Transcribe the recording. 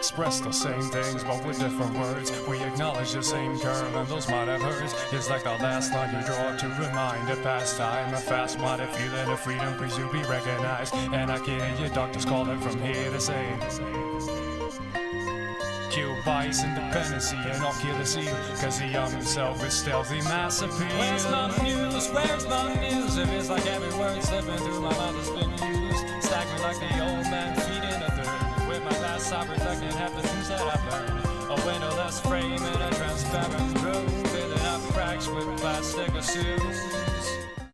express the same things but with different words. We acknowledge the same curve and those might have hurts. It's like the last line you draw to remind a past time. A fast-minded feeling of freedom, please you be recognized. And I can hear your doctors calling from here to say kill bias, independency, and ocular seal, cause he armed himself with stealthy mass appeal. Where's my muse? Where's my muse? If it's like every word slipping through my mouth has been used. Stack me like the old man feeding a third. With my glass I reflecting half the things that I've learned. A windowless frame in a transparent room, filling up cracks with plastic assumes.